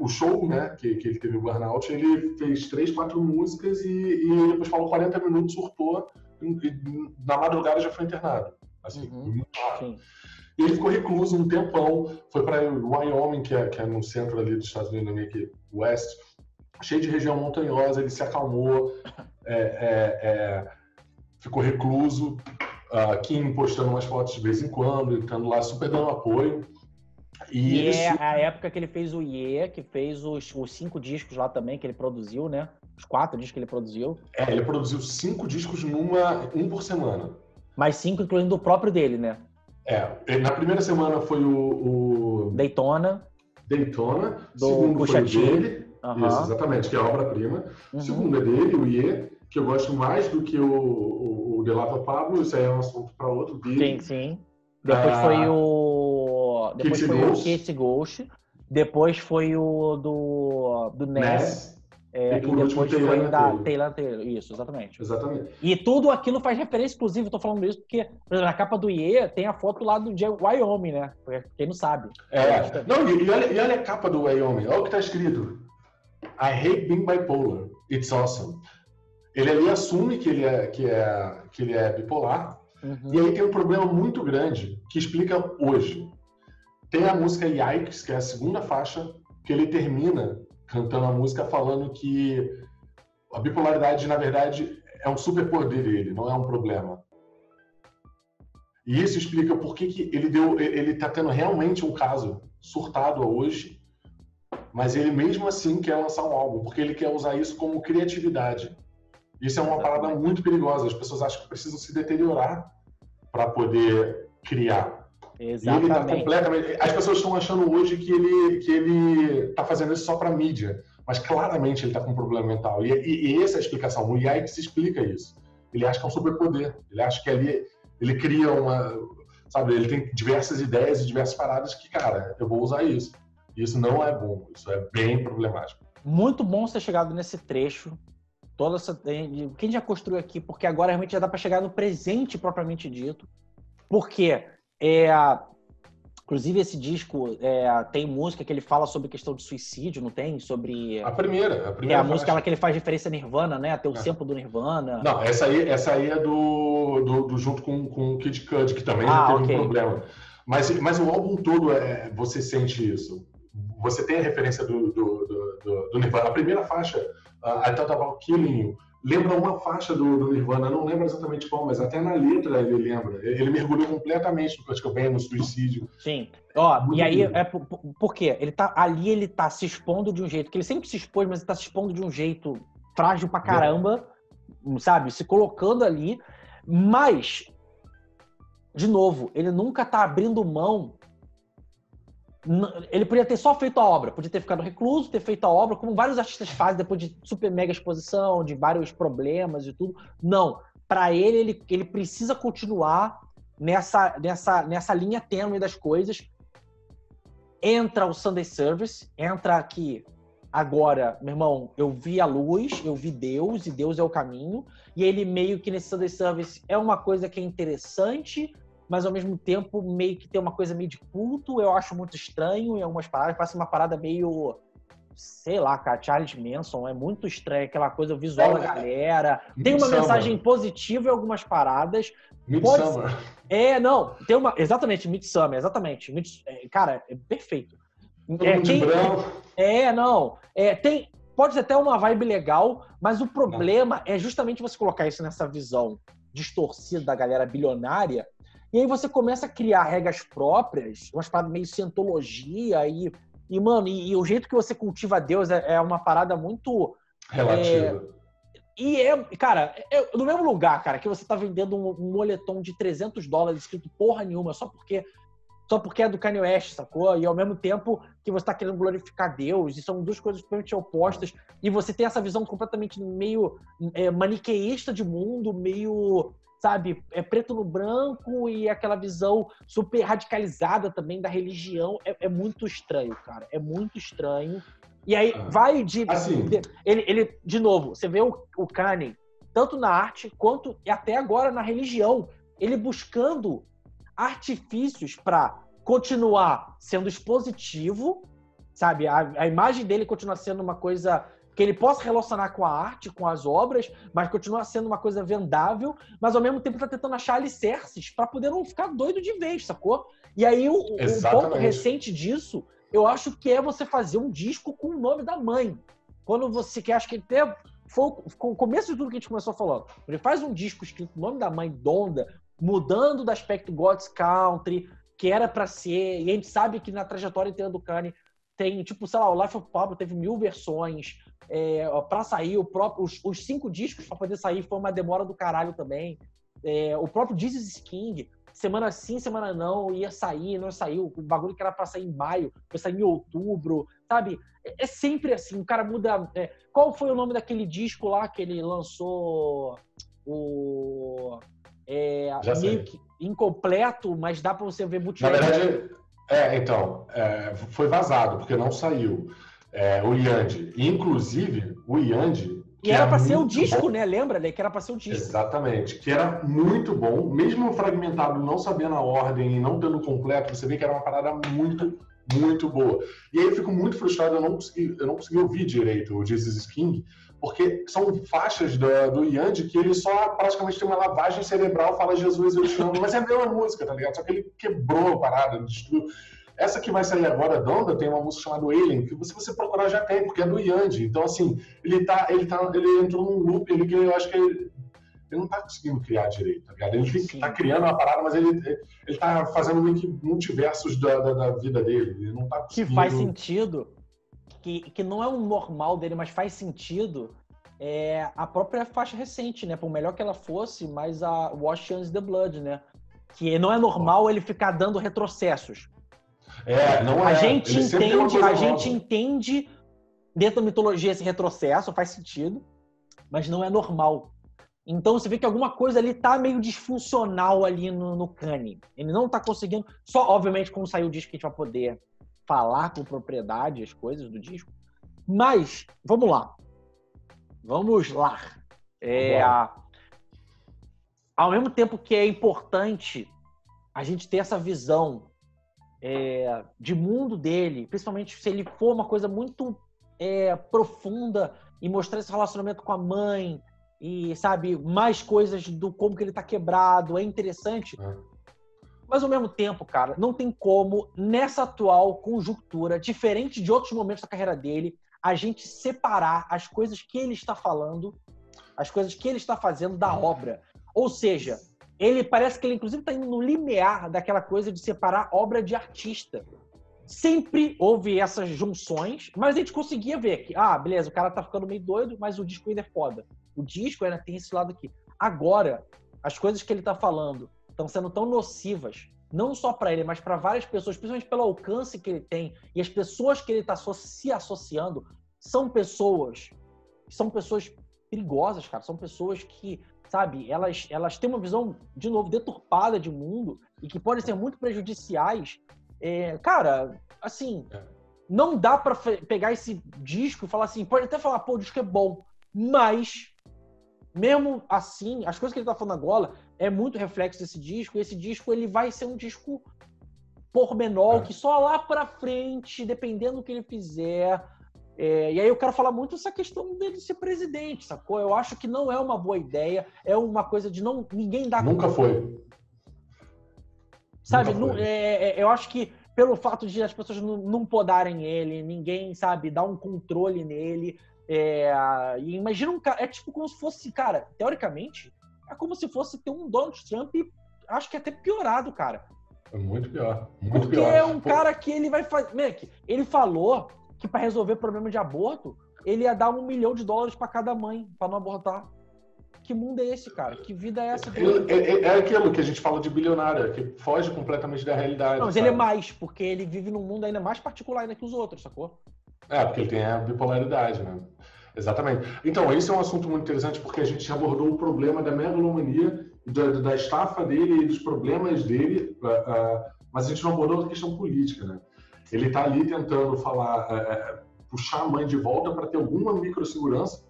O show, né, que ele teve o burnout, ele fez 3, 4 músicas e depois falou 40 minutos, surtou, e na madrugada já foi internado. Assim, muito rápido. Sim. E ele ficou recluso um tempão, foi para Wyoming, que é no centro ali dos Estados Unidos, meio que West, cheio de região montanhosa, ele se acalmou, ficou recluso. Kim postando umas fotos de vez em quando, estando lá super dando apoio. E a época que ele fez o Ye, que fez os 5 discos lá também, que ele produziu, né? Os 4 discos que ele produziu. Ele produziu 5 discos um por semana. Mais 5, incluindo o próprio dele, né? Na primeira semana foi o Daytona. Segundo foi o dele. Isso, exatamente, que é a obra-prima. Segundo é dele, o Ye, que eu gosto mais do que o De Lava Pablo, isso aí é um assunto para outro vídeo. Sim. Depois foi o Casey Ghost. Depois foi o do Ness. E depois foi o da Taylor Taylor. Isso, exatamente. E tudo aquilo faz referência, inclusive, eu tô falando isso porque, por exemplo, na capa do Ye tem a foto lá do Wyoming, né? Quem não sabe. Não, e olha a capa do Wyoming. Olha o que tá escrito. I hate being bipolar. It's awesome. Ele ali assume que ele é bipolar. E aí tem um problema muito grande que explica hoje. Tem a música Yikes, que é a segunda faixa, que ele termina cantando a música falando que a bipolaridade, na verdade, é um superpoder dele, não é um problema. E isso explica por que ele tá tendo realmente um caso surtado hoje, mas ele mesmo assim quer lançar um álbum, porque ele quer usar isso como criatividade. Isso é uma parada muito perigosa. As pessoas acham que precisam se deteriorar para poder criar. Exatamente. E ele tá completamente... As pessoas estão achando hoje que ele tá fazendo isso só para mídia, mas claramente ele tá com um problema mental. E essa é a explicação. O Yikes explica isso. Ele acha que é um superpoder. Ele acha que ali ele cria uma... Sabe, ele tem diversas ideias e diversas paradas que, cara, eu vou usar isso. Isso não é bom. Isso é bem problemático. Muito bom você ter chegado nesse trecho. Quem já construiu aqui, porque agora realmente já dá para chegar no presente propriamente dito. Porque, inclusive, esse disco tem música que ele fala sobre questão de suicídio, não tem? Sobre... A primeira a música lá que ele faz referência a Nirvana, né? Até o sample do Nirvana. Não, essa aí é do junto com o Kid Cudi, que também já teve um problema. Mas o álbum todo, você sente isso. Você tem a referência do Nirvana. A primeira faixa, I Thought About Killing You, lembra uma faixa do Nirvana, não lembro exatamente qual, mas até na letra ele lembra. Ele mergulhou completamente no Kurt Cobain, no suicídio. Sim. E aí, por quê? Ele tá se expondo de um jeito, que ele sempre se expôs, mas ele tá se expondo de um jeito frágil pra caramba, sabe? Se colocando ali, mas, de novo, ele nunca tá abrindo mão Ele podia ter só feito a obra, podia ter ficado recluso, ter feito a obra, como vários artistas fazem depois de super mega exposição, de vários problemas e tudo. Não. Para ele precisa continuar nessa linha tênue das coisas. Entra o Sunday Service, entra aqui agora, meu irmão, eu vi a luz, eu vi Deus, e Deus é o caminho. E ele meio que nesse Sunday Service é uma coisa que é interessante, mas ao mesmo tempo meio que tem uma coisa meio de culto, eu acho muito estranho em algumas paradas, parece uma parada meio, sei lá, cara, Charles Manson, é muito estranho, aquela coisa, o visual da galera, tem uma mensagem positiva em algumas paradas. Midsommar. Não, tem uma, exatamente, Midsommar, exatamente, cara, é perfeito. Pode ser até uma vibe legal, mas o problema é justamente você colocar isso nessa visão distorcida da galera bilionária. E aí você começa a criar regras próprias, umas paradas meio cientologia mano, o jeito que você cultiva Deus é uma parada muito... relativa. Cara, no mesmo lugar, cara, que você tá vendendo um moletom de $300 escrito porra nenhuma, só porque é do Kanye West, sacou? E ao mesmo tempo que você tá querendo glorificar Deus, e são duas coisas completamente opostas, e você tem essa visão completamente meio maniqueísta de mundo, meio... sabe, é preto no branco e aquela visão super radicalizada também da religião. É muito estranho, cara. É muito estranho. E aí vai de... Assim, ele de novo, você vê o Kanye, tanto na arte quanto até agora na religião, ele buscando artifícios para continuar sendo expositivo, sabe? A imagem dele continua sendo uma coisa... que ele possa relacionar com a arte, com as obras, mas continua sendo uma coisa vendável, mas ao mesmo tempo tá tentando achar alicerces para poder não ficar doido de vez, sacou? E aí o ponto recente disso, eu acho que é você fazer um disco com o nome da mãe. Quando você quer, acho que até foi o começo de tudo que a gente começou falando. Ele faz um disco escrito o nome da mãe, Donda, mudando do aspecto God's Country, que era para ser, e a gente sabe que na trajetória inteira do Kanye tem, tipo, sei lá, o Life of Pablo teve 1000 versões, para sair, os 5 discos para poder sair foi uma demora do caralho também. O próprio Jesus is King, semana sim, semana não, ia sair, não saiu. O bagulho que era para sair em maio, foi sair em outubro, sabe? É sempre assim, o cara muda. Qual foi o nome daquele disco lá que ele lançou? Meio que incompleto, mas dá para você ver muito. Na verdade, foi vazado, porque não saiu. O Yandi. Inclusive, o Yandi... E era pra ser o disco, bom, né? Lembra, né? Que era pra ser o disco. Exatamente. Que era muito bom. Mesmo fragmentado, não sabendo a ordem e não tendo completo, você vê que era uma parada muito, muito boa. E aí eu fico muito frustrado, eu não consegui ouvir direito o Jesus is King, porque são faixas do Yandi que ele só praticamente tem uma lavagem cerebral, fala Jesus, eu te amo. Mas é a mesma música, tá ligado? Só que ele quebrou a parada, destruiu. Essa que vai sair agora, Donda, tem uma música chamada Alien, que se você procurar já tem, porque é do Yandi. Então, assim, ele entrou num loop que eu acho que ele não tá conseguindo criar direito, tá ligado? Ele tá criando uma parada, mas ele tá fazendo multiversos da vida dele. Ele não tá conseguindo... Que faz sentido, que não é um normal dele, mas faz sentido, a própria faixa recente, né? Por melhor que ela fosse, mas a Wash Owns the Blood, né? Que não é normal ele ficar dando retrocessos. Não é. A gente entende dentro da mitologia esse retrocesso, faz sentido, mas não é normal. Então você vê que alguma coisa ali tá meio disfuncional ali no Kanye. Ele não tá conseguindo... Só, obviamente, quando sair o disco, a gente vai poder falar com propriedade as coisas do disco. Mas, vamos lá. Ao mesmo tempo que é importante a gente ter essa visão de mundo dele, principalmente se ele for uma coisa muito profunda e mostrar esse relacionamento com a mãe e, sabe, mais coisas do como que ele tá quebrado, é interessante. Mas, ao mesmo tempo, cara, não tem como, nessa atual conjuntura, diferente de outros momentos da carreira dele, a gente separar as coisas que ele está falando, as coisas que ele está fazendo da obra. Ou seja, ele parece que ele, inclusive, está indo no limiar daquela coisa de separar obra de artista. Sempre houve essas junções, mas a gente conseguia ver que, beleza, o cara tá ficando meio doido, mas o disco ainda é foda. O disco ainda tem esse lado aqui. Agora, as coisas que ele tá falando estão sendo tão nocivas não só para ele, mas para várias pessoas, principalmente pelo alcance que ele tem e as pessoas que ele está se associando, são pessoas perigosas, cara. São pessoas que, sabe, elas têm uma visão, de novo, deturpada de mundo e que podem ser muito prejudiciais. Cara, assim, não dá pra pegar esse disco e falar assim, pode até falar, pô, o disco é bom, mas, mesmo assim, as coisas que ele tá falando agora é muito reflexo desse disco, e esse disco, ele vai ser um disco pormenor, que só lá pra frente, dependendo do que ele fizer... e aí eu quero falar muito essa questão dele ser presidente, sacou? Eu acho que não é uma boa ideia, é uma coisa de ninguém dar... Nunca foi. Sabe, eu acho que pelo fato de as pessoas não podarem ele, ninguém, sabe, dar um controle nele. E imagina um cara, é tipo como se fosse, cara, teoricamente, é como se fosse ter um Donald Trump, acho que até piorado, cara. É muito pior. Porque é um cara que ele vai fazer... Ele falou que para resolver problema de aborto, ele ia dar $1 milhão para cada mãe, para não abortar. Que mundo é esse, cara? Que vida é essa? É aquilo que a gente fala de bilionário, que foge completamente da realidade. Não, mas ele é mais, porque ele vive num mundo ainda mais particular ainda que os outros, sacou? Porque ele tem a bipolaridade, né? Exatamente. Então, esse é um assunto muito interessante porque a gente abordou o problema da megalomania, da estafa dele e dos problemas dele, mas a gente não abordou a questão política, né? Ele está ali tentando puxar a mãe de volta para ter alguma microsegurança.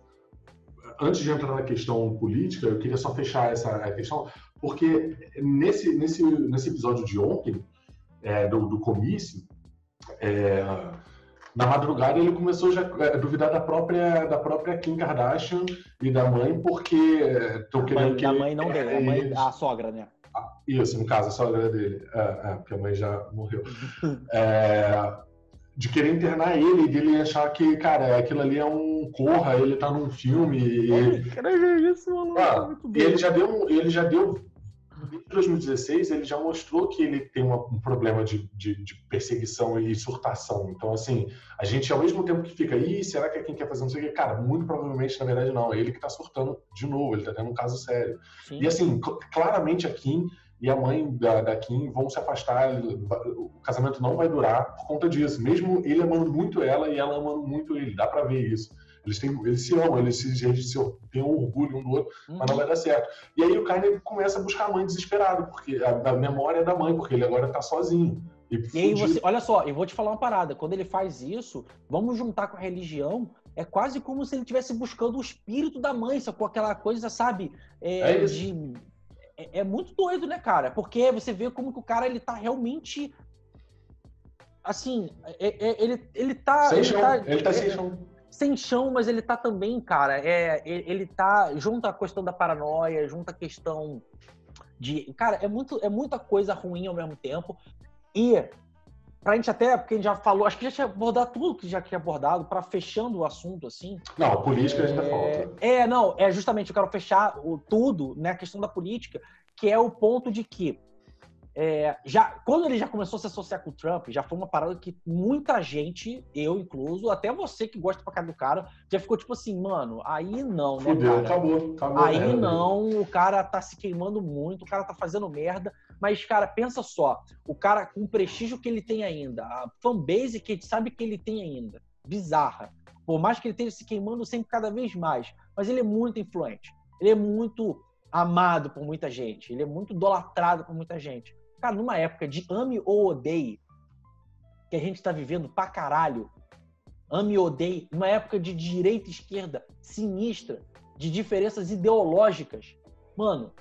Antes de entrar na questão política, eu queria só fechar essa questão, porque nesse episódio de ontem, do comício, na madrugada ele começou já a duvidar da própria Kim Kardashian e da mãe, porque estão querendo que... A mãe não dele, a sogra, né? Isso, no caso, a sogra dele. Porque a mãe já morreu. De querer internar ele, de ele achar que, cara, aquilo ali é um Corra, ele tá num filme. Quero ver isso, mano. E ele já deu. Em 2016, ele já mostrou que ele tem um problema de perseguição e surtação. Então, assim, a gente, ao mesmo tempo que fica, será que é quem quer fazer não sei o quê? Cara, muito provavelmente, na verdade, não. É ele que tá surtando de novo, ele tá tendo um caso sério. Sim. E, assim, claramente a Kim e a mãe da Kim vão se afastar, o casamento não vai durar por conta disso. Mesmo ele amando muito ela e ela amando muito ele, dá pra ver isso. Eles se amam, eles têm um orgulho um do outro, mas não vai dar certo. E aí o Kanye começa a buscar a mãe desesperado, porque a memória é da mãe, porque ele agora tá sozinho. E aí olha só, eu vou te falar uma parada, quando ele faz isso, vamos juntar com a religião, é quase como se ele estivesse buscando o espírito da mãe, sacou? Aquela coisa, sabe, é muito doido, né, cara? Porque você vê como que o cara, ele tá realmente... Assim, ele tá... Sem chão, ele tá sem chão. Sem chão, mas ele tá também, cara, ele tá... Junta a questão da paranoia, junta a questão de... Cara, é muita coisa ruim ao mesmo tempo. E, pra gente até... Porque a gente já falou... Acho que já tinha abordado tudo que já tinha abordado, pra fechando o assunto, assim... Não, a política ainda falta. Justamente, eu quero fechar tudo, né, a questão da política, que é o ponto de que quando ele já começou a se associar com o Trump, já foi uma parada que muita gente, eu incluso, até você que gosta pra cá do cara, já ficou tipo assim, mano, aí não, né, Fudeu, cara? Acabou. Aí não, o cara tá se queimando muito, o cara tá fazendo merda, mas, cara, pensa só, o cara com o prestígio que ele tem ainda, a fanbase que a gente sabe que ele tem ainda, bizarra, por mais que ele esteja se queimando sempre cada vez mais, mas ele é muito influente, ele é muito amado por muita gente, ele é muito idolatrado por muita gente. Cara, numa época de ame ou odeie, que a gente tá vivendo pra caralho, ame ou odeie, numa época de direita e esquerda sinistra, de diferenças ideológicas, mano,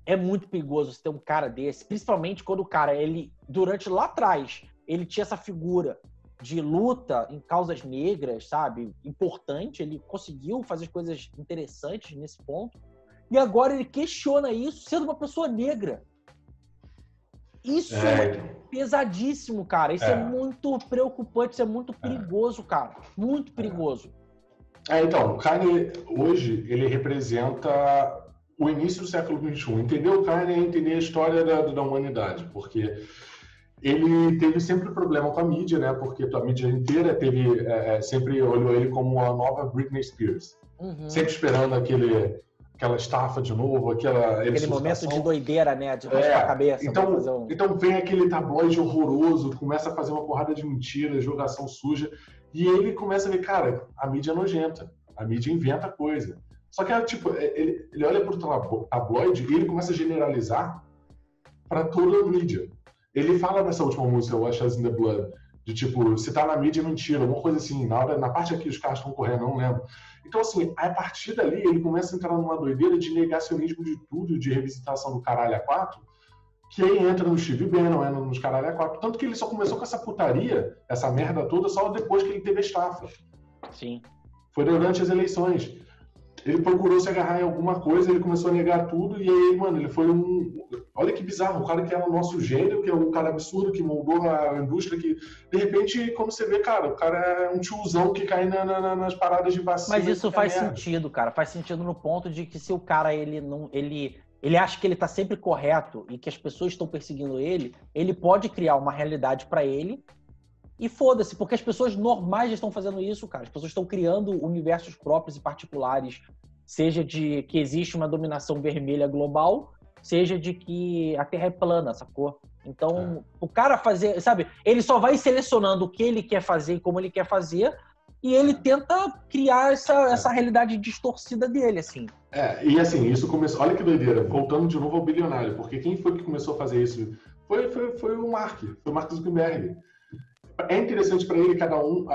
é muito perigoso você ter um cara desse, principalmente quando o cara, ele, durante lá atrás, ele tinha essa figura de luta em causas negras, sabe? Importante, ele conseguiu fazer coisas interessantes nesse ponto, e agora ele questiona isso sendo uma pessoa negra. Isso é pesadíssimo, cara. Isso é muito preocupante, isso é muito perigoso, cara. Muito perigoso. Então, o Kanye, hoje, ele representa o início do século XXI. Entender o Kanye é entender a história da humanidade, porque ele teve sempre problema com a mídia, né? Porque a mídia inteira sempre olhou ele como uma nova Britney Spears. Sempre esperando aquela estafa de novo, aquele momento de doideira, né? De raspar a cabeça. Então vem aquele tabloide horroroso, começa a fazer uma porrada de mentira, jogação suja, e ele começa a ver, cara, a mídia é nojenta, a mídia inventa coisa. Só que tipo, ele olha pro tabloide e ele começa a generalizar para toda a mídia. Ele fala nessa última música, Wash Us in the Blood, de tipo, se tá na mídia é mentira, alguma coisa assim, na parte aqui os caras estão correndo, não lembro. Então, assim, a partir dali ele começa a entrar numa doideira de negacionismo de tudo, de revisitação do caralho A4, que aí entra no Steve Bannon, entra nos caralho A4. Tanto que ele só começou com essa putaria, essa merda toda, só depois que ele teve a estafa. Sim. Foi durante as eleições. Ele procurou se agarrar em alguma coisa, ele começou a negar tudo, e aí, mano, ele foi olha que bizarro, o cara que era o nosso gênio, que é um cara absurdo, que moldou a indústria, que, de repente, quando você vê, cara, o cara é um tiozão que cai nas paradas de vacina. Mas isso faz sentido, cara, faz sentido no ponto de que se o cara, ele acha que ele tá sempre correto e que as pessoas estão perseguindo ele pode criar uma realidade pra ele. E foda-se, porque as pessoas normais já estão fazendo isso, cara. As pessoas estão criando universos próprios e particulares, seja de que existe uma dominação vermelha global, seja de que a Terra é plana, sacou? Então, o cara fazer, sabe? Ele só vai selecionando o que ele quer fazer e como ele quer fazer, e ele tenta criar essa realidade distorcida dele, assim. E assim, isso começou... Olha que doideira, voltando de novo ao bilionário, porque quem foi que começou a fazer isso? Foi o Mark Zuckerberg. É interessante para ele, cada um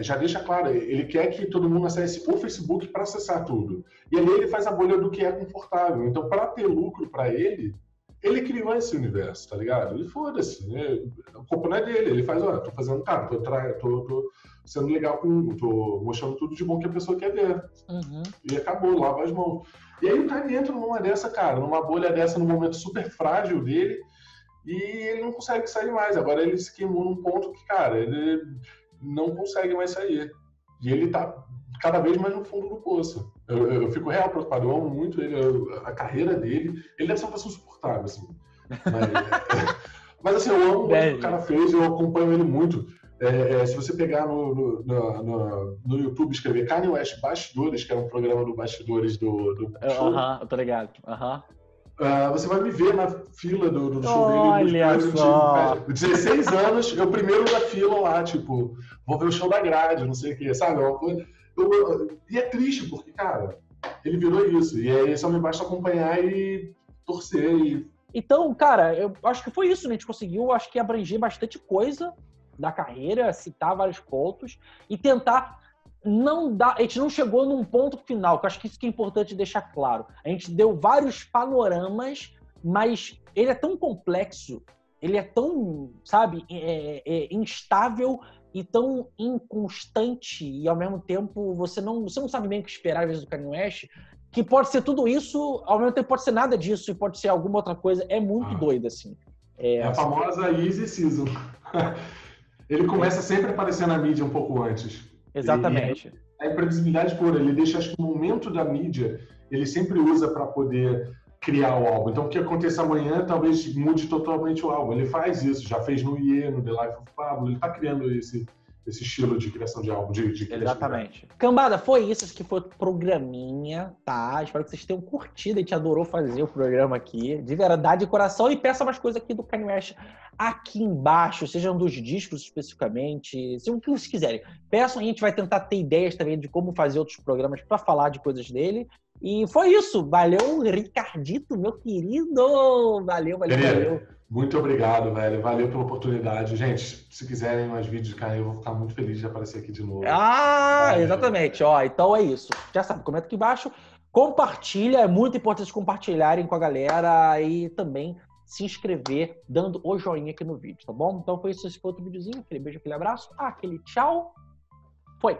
já deixa claro, ele quer que todo mundo acesse o Facebook para acessar tudo. E ali ele faz a bolha do que é confortável. Então, para ter lucro para ele criou esse universo, tá ligado? E foda-se, né? A culpa não é dele. Ele faz, tô fazendo, cara, tô sendo legal tô mostrando tudo de bom que a pessoa quer ver. Uhum. E acabou, lava as mãos. E aí o cara entra numa dessa, cara, numa bolha dessa, num momento super frágil dele, e ele não consegue sair mais. Agora ele se queimou num ponto que, cara, ele não consegue mais sair. E ele tá cada vez mais no fundo do poço. Eu fico real preocupado, eu amo muito ele, a carreira dele. Ele deve ser uma pessoa insuportável, assim. Mas assim, eu amo muito o que o cara fez, eu acompanho ele muito. Se você pegar no YouTube, escrever Kanye West Bastidores, que é um programa do Bastidores do show. Eu tô ligado. Você vai me ver na fila do show dele. Olha só! 16 anos, eu primeiro da fila lá, tipo, vou ver o show da grade, não sei o que, sabe? E é triste, porque, cara, ele virou isso. E aí só me basta acompanhar e torcer. Então, cara, eu acho que foi isso, né? A gente conseguiu, acho que abranger bastante coisa da carreira, citar vários pontos e tentar a gente não chegou num ponto final, que eu acho que isso que é importante deixar claro. A gente deu vários panoramas, mas ele é tão complexo, ele é tão, sabe, instável e tão inconstante, e ao mesmo tempo você não sabe bem o que esperar às vezes do Kanye West, que pode ser tudo isso, ao mesmo tempo pode ser nada disso, e pode ser alguma outra coisa. É muito doido, assim. A famosa Easy Season. Ele começa sempre a aparecer na mídia um pouco antes. Exatamente. A imprevisibilidade pura, ele deixa, acho que o momento da mídia, ele sempre usa para poder criar o álbum. Então, o que aconteça amanhã, talvez mude totalmente o álbum. Ele faz isso, já fez no IE, no The Life of Pablo, ele está criando esse estilo de criação de álbum. Exatamente. Cambada, foi isso. Acho que foi o programinha, tá? Espero que vocês tenham curtido. A gente adorou fazer o programa aqui, de verdade, de coração. E peça mais coisas aqui do Kanye West aqui embaixo, sejam dos discos especificamente, seja o que vocês quiserem. Peçam, a gente vai tentar ter ideias também de como fazer outros programas para falar de coisas dele. E foi isso. Valeu, Ricardito, meu querido. Valeu. Muito obrigado, velho. Valeu pela oportunidade. Gente, se quiserem mais vídeos de Kanye, eu vou ficar muito feliz de aparecer aqui de novo. Exatamente. Então é isso. Já sabe, comenta aqui embaixo. Compartilha, é muito importante compartilharem com a galera e também se inscrever dando o joinha aqui no vídeo, tá bom? Então foi isso, esse foi outro videozinho. Aquele beijo, aquele abraço, aquele tchau. Foi!